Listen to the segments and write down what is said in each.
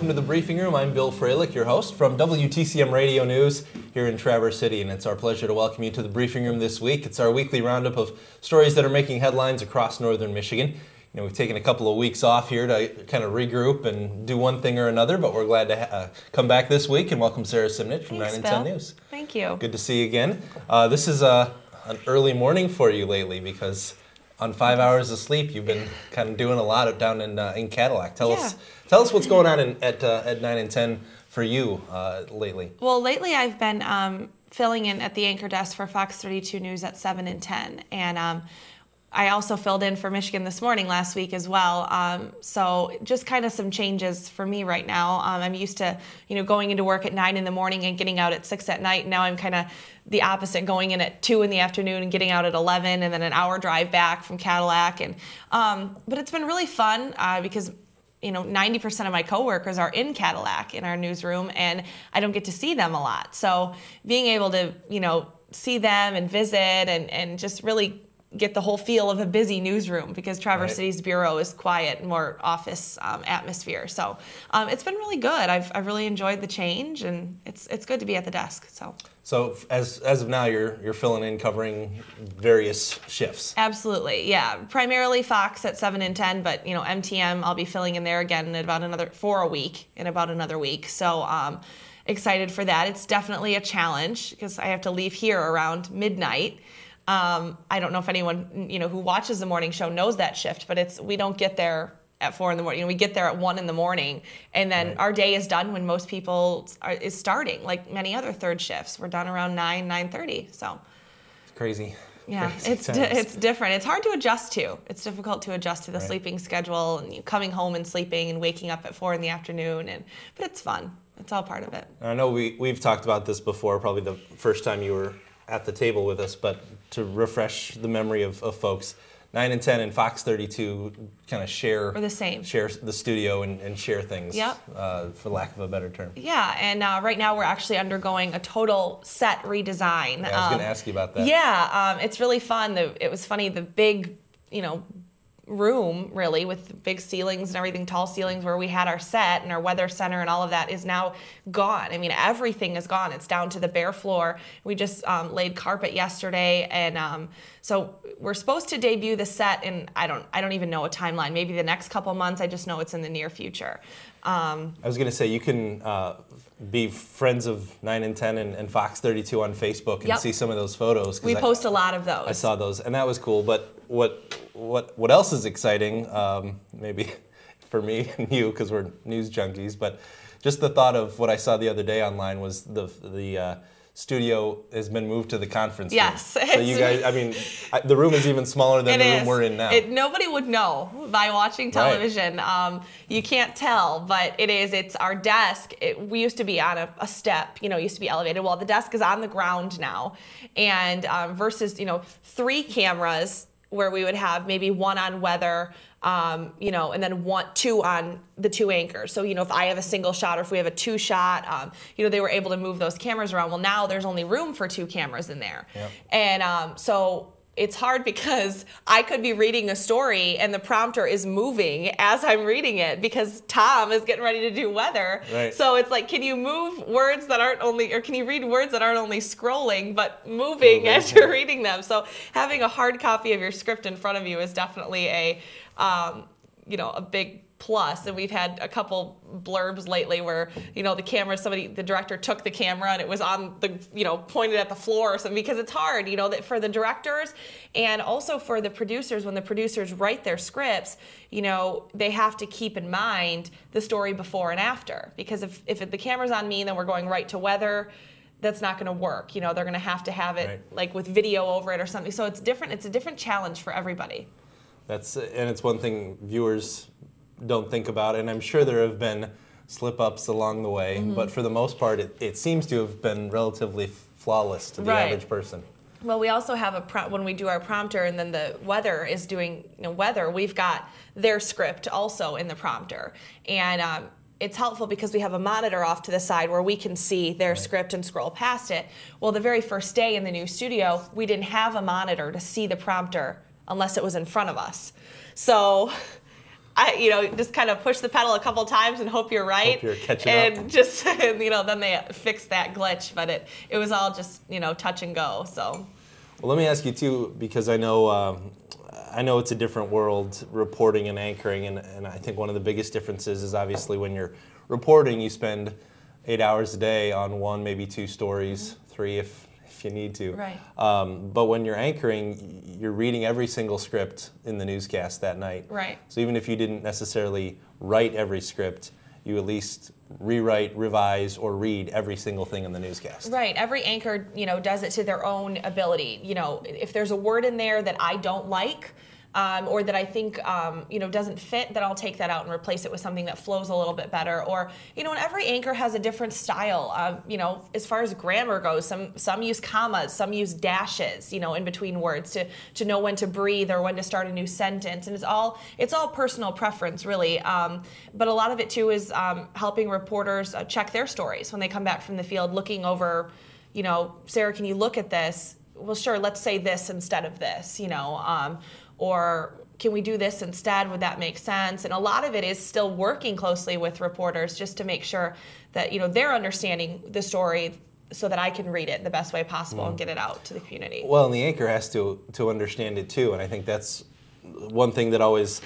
welcome to the Briefing Room. I'm Bill Froehlich, your host from WTCM Radio News here in Traverse City, and it's our pleasure to welcome you to the Briefing Room this week. It's our weekly roundup of stories that are making headlines across northern Michigan. You know, we've taken a couple of weeks off here to kind of regroup and do one thing or another, but we're glad to come back this week and welcome Sara Simnitch from 9 and 10 News. Thank you. Good to see you again. This is an early morning for you lately because on 5 hours of sleep, you've been kind of doing a lot down in Cadillac. Tell us what's going on at 9 and 10 for you lately. Well, lately I've been filling in at the anchor desk for Fox 32 News at 7 and 10, and I also filled in for Michigan This Morning last week as well. So just kind of some changes for me right now. I'm used to, going into work at 9 in the morning and getting out at 6 at night. Now I'm kind of the opposite, going in at 2 in the afternoon and getting out at 11, and then an hour drive back from Cadillac. And but it's been really fun because 90% of my coworkers are in Cadillac in our newsroom, and I don't get to see them a lot. So being able to see them and visit and just really get the whole feel of a busy newsroom, because Traverse City's bureau is quiet, more office atmosphere. So it's been really good. I've really enjoyed the change, and it's good to be at the desk. So as of now, you're filling in, covering various shifts. Absolutely, yeah. Primarily Fox at 7 and 10, but MTM I'll be filling in there again in about another week. So excited for that. It's definitely a challenge because I have to leave here around midnight. I don't know if anyone who watches the morning show knows that shift, but we don't get there at 4 in the morning. We get there at 1 in the morning, and then our day is done when most people is starting. Like many other third shifts, we're done around 9:30. So it's crazy. Yeah, crazy it's different. It's hard to adjust to. It's difficult to adjust to the sleeping schedule and coming home and sleeping and waking up at 4 in the afternoon. But it's fun. It's all part of it. I know we've talked about this before, probably the first time you were at the table with us, but to refresh the memory of folks, 9 and 10 and Fox 32 kind of share the studio and share things, for lack of a better term. Yeah, and right now we're actually undergoing a total set redesign. Yeah, I was going to ask you about that. Yeah, it's really fun. It was funny, the big, room really with big ceilings and everything, tall ceilings where we had our set and our weather center and all of that is now gone. I mean, everything is gone. It's down to the bare floor. We just laid carpet yesterday, and so we're supposed to debut the set in I don't even know a timeline. Maybe the next couple months. I just know it's in the near future. I was going to say, you can be friends of 9 and 10 and Fox 32 on Facebook and see some of those photos. We post a lot of those. I saw those, and that was cool. But what else is exciting, maybe for me and you, because we're news junkies, but just the thought of what I saw the other day online was the studio has been moved to the conference room. Yes. So you guys, I mean, the room is even smaller than the room we're in now. Nobody would know by watching television. You can't tell, but it's our desk. We used to be on a step, used to be elevated. Well, the desk is on the ground now, and versus, 3 cameras where we would have maybe 1 on weather, and then 2 on the 2 anchors. So, if I have a single shot or if we have a 2 shot, they were able to move those cameras around. Well, now there's only room for 2 cameras in there. Yep. And so it's hard because I could be reading a story and the prompter is moving as I'm reading it because Tom is getting ready to do weather. Right. So it's like, can you move words that aren't only, or can you read words that aren't only scrolling but moving as you're reading them? So having a hard copy of your script in front of you is definitely a big plus. And we've had a couple blurbs lately where, the director took the camera and it was on the, pointed at the floor or something, because it's hard, that for the directors and also for the producers, when the producers write their scripts, they have to keep in mind the story before and after, because if the camera's on me, then we're going right to weather. That's not going to work. They're going to have it like with video over it or something. So it's different. It's a different challenge for everybody. And it's one thing viewers don't think about, and I'm sure there have been slip-ups along the way, but for the most part, it seems to have been relatively flawless to the average person. Well, we also have when we do our prompter, and then the weather is doing weather, we've got their script also in the prompter, and it's helpful because we have a monitor off to the side where we can see their script and scroll past it. Well, the very first day in the new studio, we didn't have a monitor to see the prompter unless it was in front of us. So just kind of push the pedal a couple times and hope you're right. Hope you're catching and up. just, then they fixed that glitch. But it was all just, touch and go. So. Well, let me ask you too, because I know it's a different world, reporting and anchoring, and I think one of the biggest differences is obviously when you're reporting, you spend 8 hours a day on one, maybe two stories, 3 if you need to. Right. But when you're anchoring, you're reading every single script in the newscast that night. Right. So even if you didn't necessarily write every script, you at least rewrite, revise, or read every single thing in the newscast. Right. Every anchor, does it to their own ability. If there's a word in there that I don't like, or that I think, doesn't fit, then I'll take that out and replace it with something that flows a little bit better. Or, and every anchor has a different style. As far as grammar goes, some use commas, some use dashes, in between words to know when to breathe or when to start a new sentence. And it's all personal preference, really. But a lot of it, too, is helping reporters check their stories when they come back from the field, looking over, Sarah, can you look at this? Well, sure, let's say this instead of this, or can we do this instead? Would that make sense? And a lot of it is still working closely with reporters just to make sure that, they're understanding the story so that I can read it the best way possible and get it out to the community. Well, and the anchor has to understand it too, and I think that's one thing that always,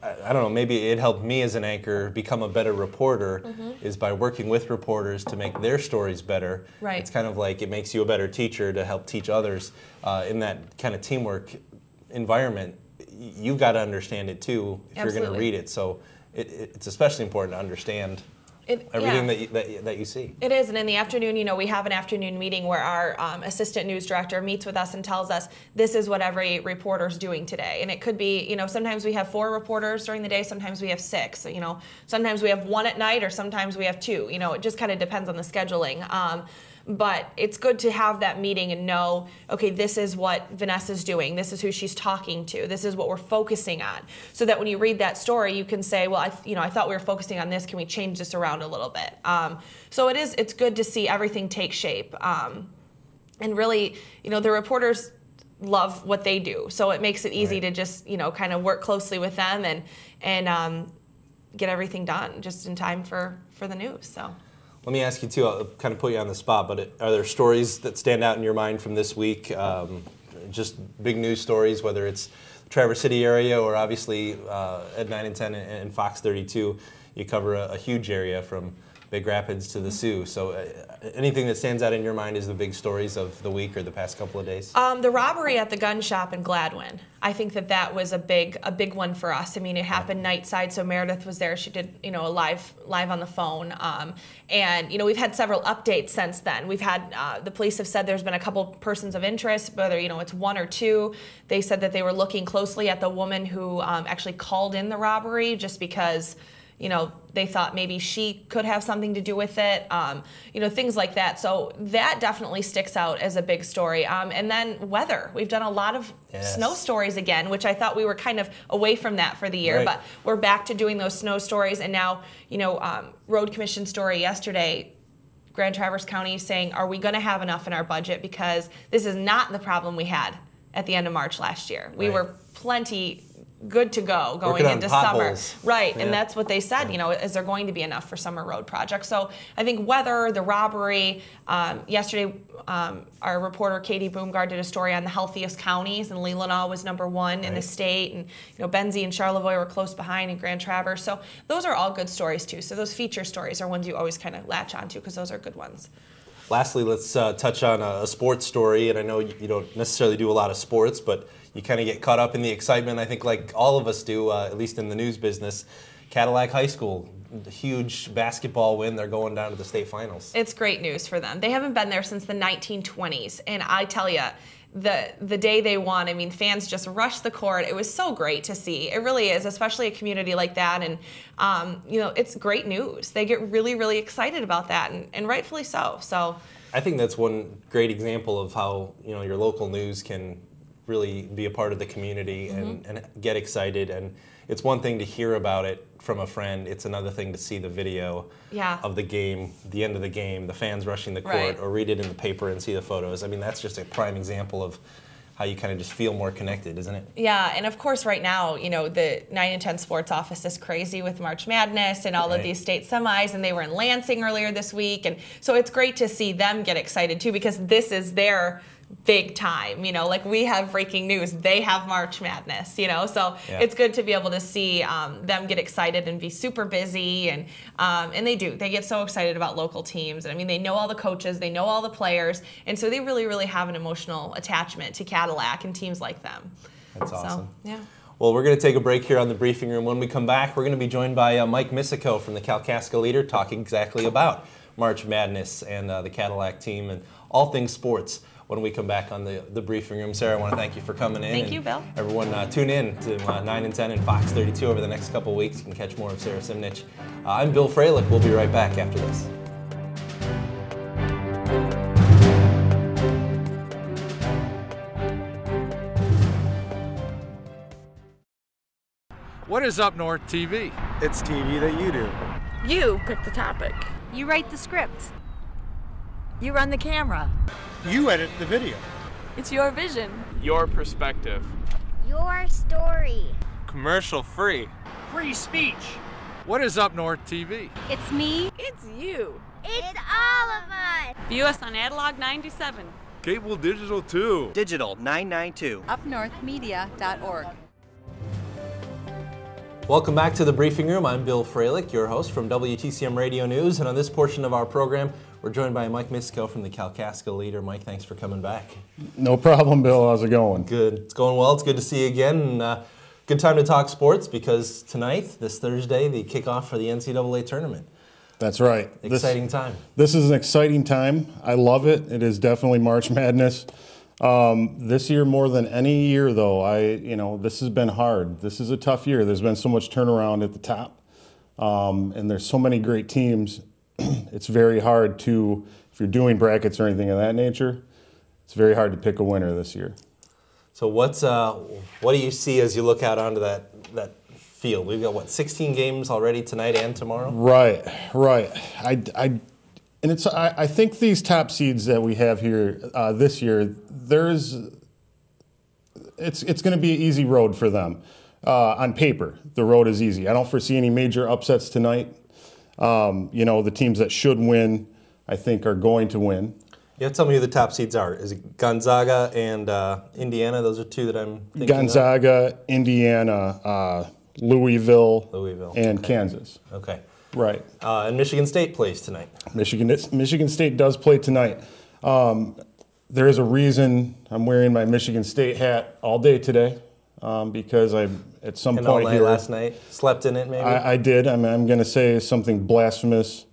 I don't know, maybe it helped me as an anchor become a better reporter, is by working with reporters to make their stories better. Right. It's kind of like it makes you a better teacher to help teach others in that kind of teamwork environment. You've got to understand it too if you're going to read it. So it's especially important to understand everything that you see. It is, and in the afternoon, we have an afternoon meeting where our assistant news director meets with us and tells us this is what every reporter's doing today. And it could be, sometimes we have 4 reporters during the day, sometimes we have 6. So, sometimes we have 1 at night, or sometimes we have 2. It just kind of depends on the scheduling. But it's good to have that meeting and know, okay, this is what Vanessa's doing. This is who she's talking to. This is what we're focusing on. So that when you read that story, you can say, well, I thought we were focusing on this. Can we change this around a little bit? So it's good to see everything take shape. And really, the reporters love what they do. So it makes it easy to just, kind of work closely with them and get everything done just in time for the news. So. Let me ask you too, I'll kind of put you on the spot, but are there stories that stand out in your mind from this week? Just big news stories, whether it's the Traverse City area or obviously at 9 and 10 and Fox 32, you cover a huge area from Big Rapids to the Sioux. So anything that stands out in your mind is the big stories of the week or the past couple of days? The robbery at the gun shop in Gladwin. I think that was a big one for us. I mean, it happened night side, so Meredith was there. She did, a live on the phone. And, we've had several updates since then. We've had, the police have said there's been a couple persons of interest, whether, it's 1 or 2. They said that they were looking closely at the woman who actually called in the robbery just because, they thought maybe she could have something to do with it, things like that. So that definitely sticks out as a big story. And then weather. We've done a lot of snow stories again, which I thought we were kind of away from that for the year, but we're back to doing those snow stories. And now, Road Commission story yesterday, Grand Traverse County saying, are we going to have enough in our budget? Because this is not the problem we had at the end of March last year. We were plenty good to go going into summer. Right, and that's what they said, is there going to be enough for summer road projects? So I think weather, the robbery, yesterday our reporter Katie Boomgard did a story on the healthiest counties, and Leelanau was #1 in the state, and Benzie and Charlevoix were close behind, and Grand Traverse. So those are all good stories too. So those feature stories are ones you always kind of latch onto because those are good ones. Lastly, let's touch on a sports story, and I know you don't necessarily do a lot of sports, but you kind of get caught up in the excitement, I think like all of us do, at least in the news business. Cadillac High School, huge basketball win. They're going down to the state finals. It's great news for them. They haven't been there since the 1920s, and I tell you, the day they won, I mean, fans just rushed the court. It was so great to see. It really is, especially a community like that, and it's great news. They get really, really excited about that, and rightfully so. So I think that's one great example of how your local news can really be a part of the community and get excited. And it's one thing to hear about it from a friend. It's another thing to see the video of the game, the end of the game, the fans rushing the court, or read it in the paper and see the photos. I mean, that's just a prime example of how you kind of just feel more connected, isn't it? Yeah, and of course right now, you know, the 9 and 10 sports office is crazy with March Madness and all of these state semis, and they were in Lansing earlier this week, and so it's great to see them get excited too, because this is their big time, you know, like we have breaking news, they have March Madness, you know, so it's good to be able to see them get excited and be super busy, and they get so excited about local teams. I mean, they know all the coaches, they know all the players, and so they really, really have an emotional attachment to Cadillac and teams like them. That's awesome. So, yeah. Well, we're going to take a break here on the briefing room. When we come back, we're going to be joined by Mike Misico from the Kalakasa Leader, talking exactly about March Madness and the Cadillac team and all things sports when we come back on the briefing room. Sarah, I want to thank you for coming in. Thank you, Bill. Everyone, tune in to 9 and 10 and Fox 32 over the next couple weeks. You can catch more of Sara Simnitch. I'm Bill Froehlich. We'll be right back after this. What is Up North TV? It's TV that you do. You pick the topic. You write the script. You run the camera. You edit the video. It's your vision. Your perspective. Your story. Commercial free. Free speech. What is Up North TV? It's me. It's you. It's all of us. View us on Analog 97. Cable digital too. Digital 992. UpNorthMedia.org. Welcome back to the briefing room. I'm Bill Froehlich, your host from WTCM Radio News, and on this portion of our program, we're joined by Mike Misico from the Kalakasa Leader. Mike, thanks for coming back. No problem, Bill. How's it going? Good. It's going well. It's good to see you again. And, good time to talk sports, because tonight, this Thursday, the kickoff for the NCAA tournament. That's right. Exciting time. This is an exciting time. I love it. It is definitely March Madness. This year more than any year, though, this has been hard. This is a tough year. There's been so much turnaround at the top, and there's so many great teams. It's very hard to, if you're doing brackets or anything of that nature, it's very hard to pick a winner this year. So what do you see as you look out onto that field? We've got, 16 games already tonight and tomorrow? Right. I think these top seeds that we have here this year, it's going to be an easy road for them. On paper, the road is easy. I don't foresee any major upsets tonight. The teams that should win, I think, are going to win. Yeah, tell me who the top seeds are. Is it Gonzaga and Indiana? Those are two that I'm thinking Gonzaga, of. Indiana, Louisville, and okay. Kansas. Okay. Right. And Michigan State plays tonight. Michigan State does play tonight. There is a reason I'm wearing my Michigan State hat all day today, because at some point here last night, slept in it maybe. I did. I'm going to say something blasphemous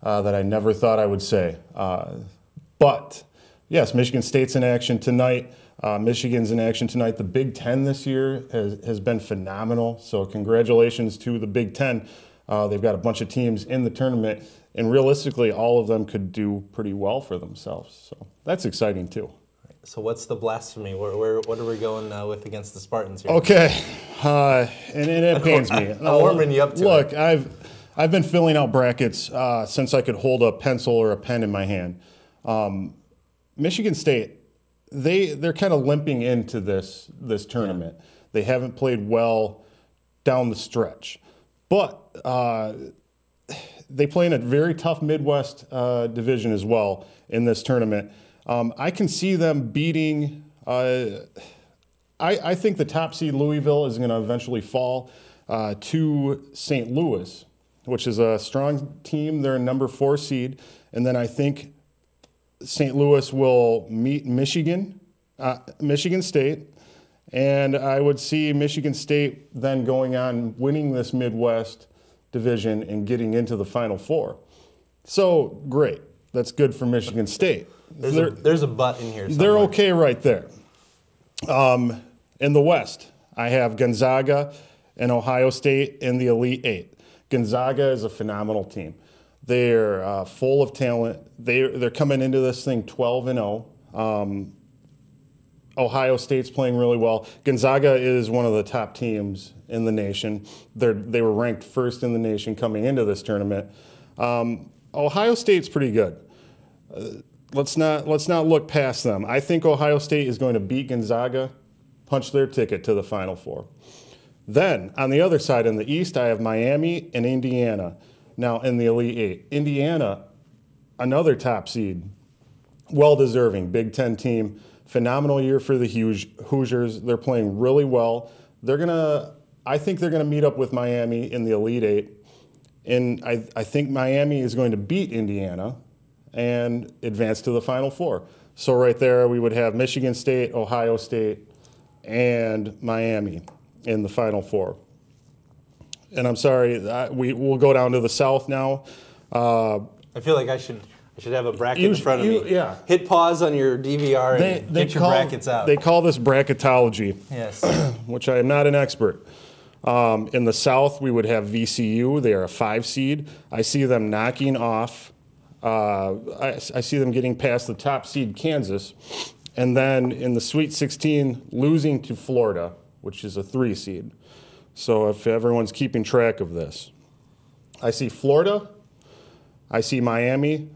that I never thought I would say. But yes, Michigan State's in action tonight. Michigan's in action tonight. The Big Ten this year has been phenomenal. So congratulations to the Big Ten. They've got a bunch of teams in the tournament, and realistically, all of them could do pretty well for themselves. So that's exciting too. So what's the blasphemy? What are we going with against the Spartans here? Okay, and it pains me. I'm warming you up to Look, it. I've been filling out brackets since I could hold a pencil or a pen in my hand. Michigan State, they're kind of limping into this tournament. Yeah. They haven't played well down the stretch, but they play in a very tough Midwest division as well in this tournament. I can see them beating. I think the top seed Louisville is going to eventually fall to St. Louis, which is a strong team. They're a number 4 seed, and then I think St. Louis will meet Michigan State, and I would see Michigan State then going on winning this Midwest division and getting into the Final Four. So great, that's good for Michigan State. There's a but in here somewhere. They're okay right there. In the West, I have Gonzaga and Ohio State in the Elite 8. Gonzaga is a phenomenal team. They're full of talent. They're coming into this thing 12-0. Ohio State's playing really well. Gonzaga is one of the top teams in the nation. They were ranked first in the nation coming into this tournament. Ohio State's pretty good. let's not look past them. I think Ohio State is going to beat Gonzaga, punch their ticket to the Final Four. Then, on the other side in the East, I have Miami and Indiana. Now, in the Elite Eight. Indiana, another top seed, well-deserving, Big Ten team. Phenomenal year for the Hoosiers. They're playing really well. I think they're going to meet up with Miami in the Elite Eight. And I think Miami is going to beat Indiana and advance to the Final Four. So right there, we would have Michigan State, Ohio State, and Miami in the Final Four. And I'm sorry, we'll go down to the South now. I feel like I should have a bracket in front of me. Yeah. Hit pause on your DVR and get your brackets out. They call this bracketology. Yes. Which I am not an expert. In the South, we would have VCU. They are a 5 seed. I see them knocking off. I see them getting past the top seed, Kansas. And then in the Sweet 16, losing to Florida, which is a 3 seed. So if everyone's keeping track of this, I see Florida, I see Miami,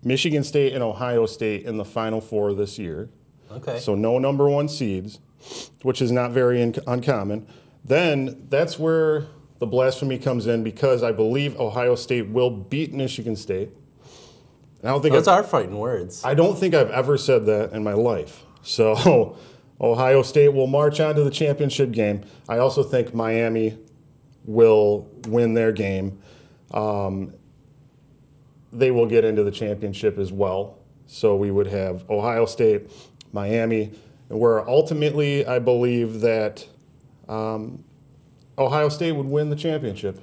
Michigan State, and Ohio State in the Final Four this year. Okay. So no number 1 seeds, which is not very uncommon. Then that's where the blasphemy comes in, because I believe Ohio State will beat Michigan State. I don't think those are fighting words. I don't think I've ever said that in my life. So Ohio State will march on to the championship game. I also think Miami will win their game. They will get into the championship as well. So we would have Ohio State, Miami, where ultimately I believe that Ohio State would win the championship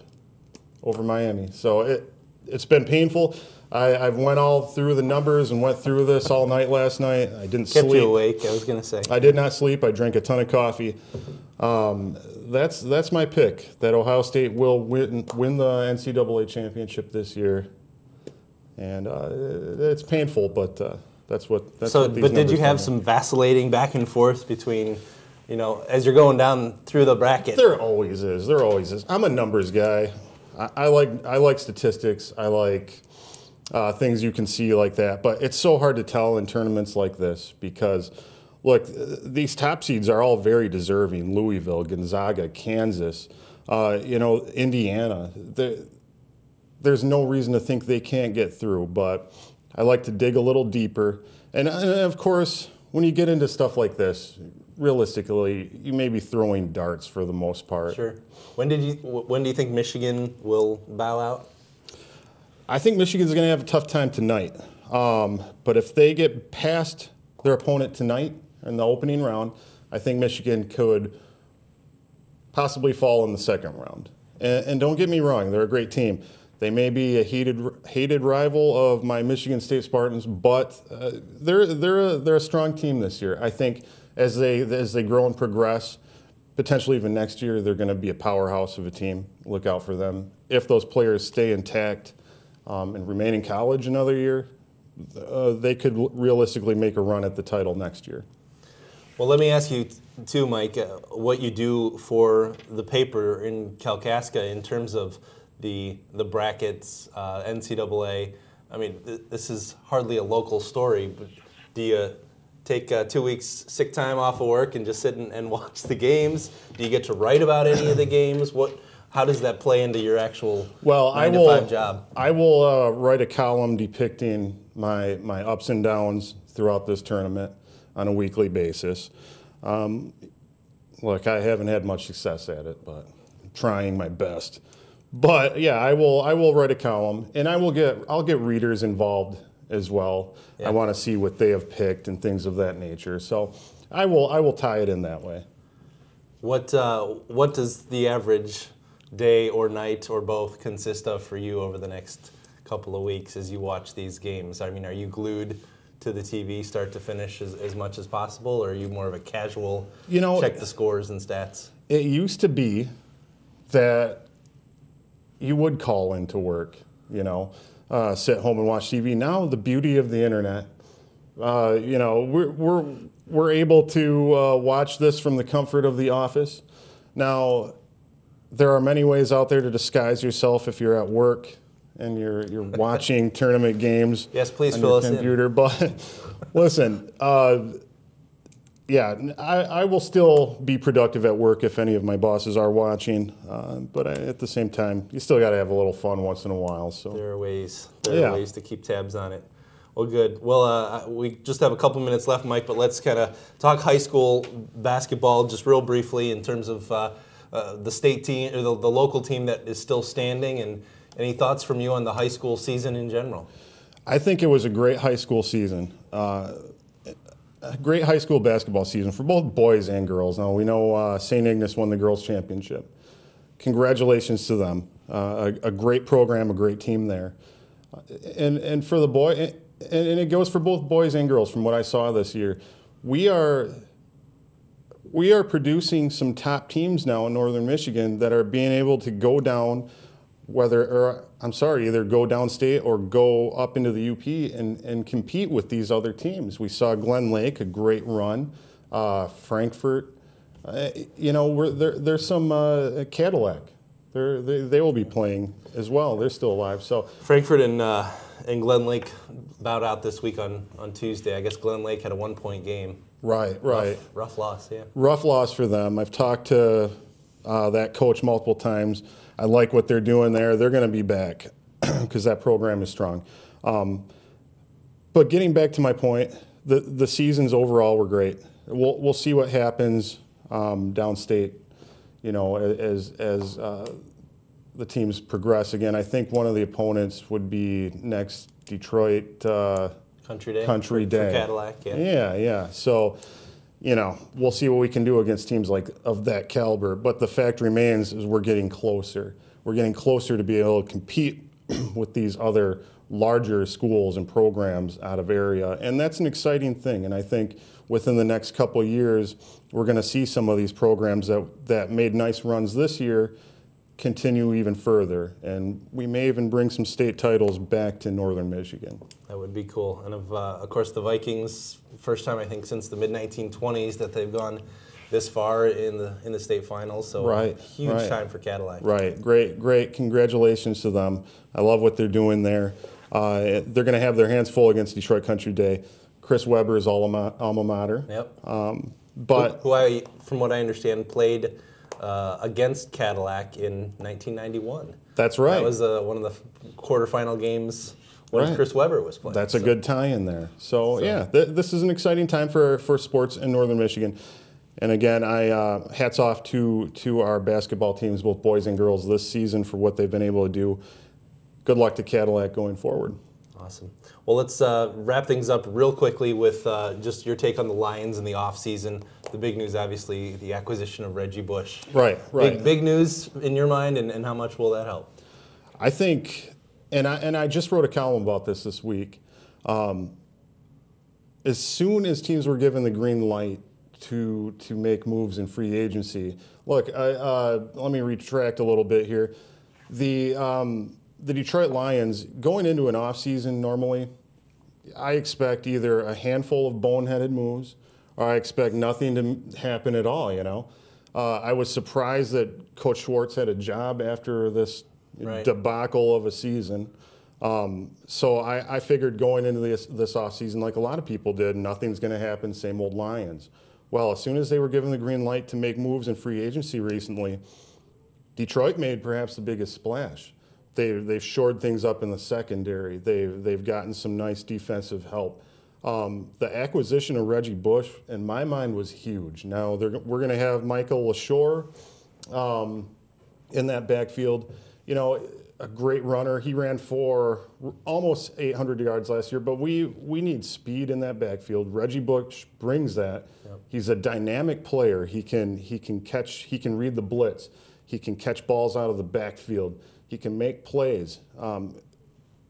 over Miami. So it's been painful. I've went all through the numbers and went through this all night last night. I didn't sleep. Kept you awake, I was going to say. I did not sleep. I drank a ton of coffee. That's my pick, that Ohio State will win the NCAA championship this year. And it's painful, but that's what these But did you have tell me. some vacillating back and forth between, as you're going down through the bracket? There always is. There always is. I'm a numbers guy. I like statistics. I like things you can see like that. But it's so hard to tell in tournaments like this because, look, these top seeds are all very deserving. Louisville, Gonzaga, Kansas, Indiana. There's no reason to think they can't get through. But I like to dig a little deeper. And of course, when you get into stuff like this, realistically, you may be throwing darts for the most part. Sure. When do you think Michigan will bow out? I think Michigan's going to have a tough time tonight. But if they get past their opponent tonight in the opening round, I think Michigan could possibly fall in the second round. And don't get me wrong, they're a great team. They may be a hated rival of my Michigan State Spartans, but they're a strong team this year. I think as they grow and progress, potentially even next year, they're going to be a powerhouse of a team. Look out for them. If those players stay intact and remain in college another year, they could realistically make a run at the title next year. Well, let me ask you too, Mike, what you do for the paper in Kalakasa in terms of the brackets, NCAA. I mean, this is hardly a local story, but do you take 2 weeks sick time off of work and just sit and watch the games? Do you get to write about any of the games? How does that play into your actual 9 to 5 job? I will write a column depicting my ups and downs throughout this tournament on a weekly basis. Look, I haven't had much success at it, but I'm trying my best. But yeah, I will write a column, and I'll get readers involved as well. Yeah. I want to see what they have picked and things of that nature. So I will tie it in that way. What does the average day or night or both consist of for you over the next couple of weeks as you watch these games? I mean, are you glued to the TV start to finish as much as possible, or are you more of a casual, check the scores and stats? It used to be that you would call into work, sit home and watch TV. Now the beauty of the internet, we're able to watch this from the comfort of the office. Now, there are many ways out there to disguise yourself if you're at work and you're watching tournament games. Yes, please on fill your us computer. But listen, yeah, I will still be productive at work if any of my bosses are watching. But at the same time, you still got to have a little fun once in a while. So there are ways to keep tabs on it. Well, good. Well, we just have a couple minutes left, Mike, but let's kind of talk high school basketball just real briefly in terms of the state team, or the local team that is still standing, and any thoughts from you on the high school season in general? I think it was a great high school season. A great high school basketball season for both boys and girls. Now, we know St. Ignace won the girls' championship. Congratulations to them. A great program, a great team there. And for the boy, and it goes for both boys and girls from what I saw this year. We are producing some top teams now in Northern Michigan that are being able to go down, either go downstate or go up into the UP and compete with these other teams. We saw Glen Lake, a great run, Frankfurt. There's some Cadillac. They will be playing as well. They're still alive. So Frankfurt and Glen Lake bowed out this week on Tuesday. I guess Glen Lake had a 1-point game. Right. Rough loss, yeah. Rough loss for them. I've talked to that coach multiple times. I like what they're doing there. They're going to be back because that program is strong. But getting back to my point, the seasons overall were great. We'll see what happens downstate, as the teams progress. Again, I think one of the opponents would be next Detroit Country Day. For Cadillac, yeah. Yeah. So, we'll see what we can do against teams of that caliber. But the fact remains is we're getting closer. We're getting closer to be able to compete with these other larger schools and programs out of area. And that's an exciting thing. And I think within the next couple of years, we're going to see some of these programs that made nice runs this year continue even further. And we may even bring some state titles back to Northern Michigan. That would be cool. And of course, the Vikings, first time I think since the mid-1920s that they've gone this far in the state finals. So huge time for Cadillac. Right. Great. Congratulations to them. I love what they're doing there. They're going to have their hands full against Detroit Country Day. Chris Webber's alma mater. Yep. But who I, from what I understand, played against Cadillac in 1991. That's right. That was one of the quarterfinal games when Chris Webber was playing. That's a good tie-in there. So yeah, this is an exciting time for sports in Northern Michigan. And again, I hats off to our basketball teams, both boys and girls, this season for what they've been able to do. Good luck to Cadillac going forward. Awesome. Well, let's wrap things up real quickly with just your take on the Lions in the offseason. The big news, obviously, the acquisition of Reggie Bush. Right. Big news in your mind, and how much will that help? I think, and I just wrote a column about this week. As soon as teams were given the green light to make moves in free agency, look, let me retract a little bit here. The Detroit Lions, going into an offseason normally, I expect either a handful of boneheaded moves or I expect nothing to happen at all, I was surprised that Coach Schwartz had a job after this debacle of a season. So I figured going into this offseason, like a lot of people did, nothing's going to happen, same old Lions. Well, as soon as they were given the green light to make moves in free agency recently, Detroit made perhaps the biggest splash. They've shored things up in the secondary. They've gotten some nice defensive help. The acquisition of Reggie Bush, in my mind, was huge. Now we're going to have Michael LaShore in that backfield. A great runner. He ran for almost 800 yards last year. But we need speed in that backfield. Reggie Bush brings that. Yep. He's a dynamic player. He can catch. He can read the blitz. He can catch balls out of the backfield. He can make plays,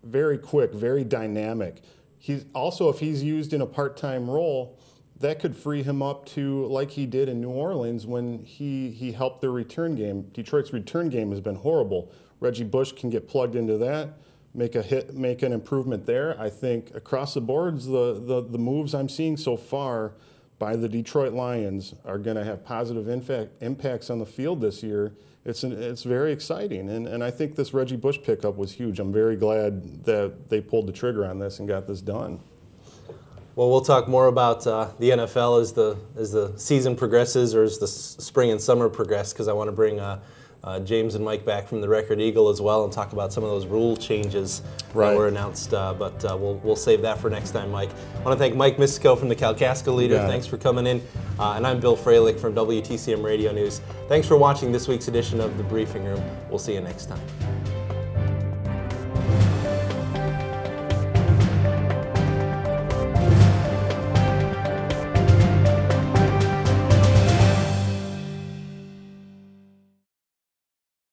very quick, very dynamic. He's also, if he's used in a part-time role, that could free him up to, like he did in New Orleans when he helped their return game. Detroit's return game has been horrible. Reggie Bush can get plugged into that, make an improvement there. I think across the boards, the moves I'm seeing so far by the Detroit Lions are going to have positive impacts on the field this year, it's very exciting. And I think this Reggie Bush pickup was huge. I'm very glad that they pulled the trigger on this and got this done. Well, we'll talk more about the NFL as the season progresses, or as the spring and summer progress, because I want to bring James and Mike back from the Record Eagle as well and talk about some of those rule changes that were announced. But we'll save that for next time, Mike. I want to thank Mike Misico from the Kalakasa Leader. Thanks for coming in. And I'm Bill Froehlich from WTCM Radio News. Thanks for watching this week's edition of The Briefing Room. We'll see you next time.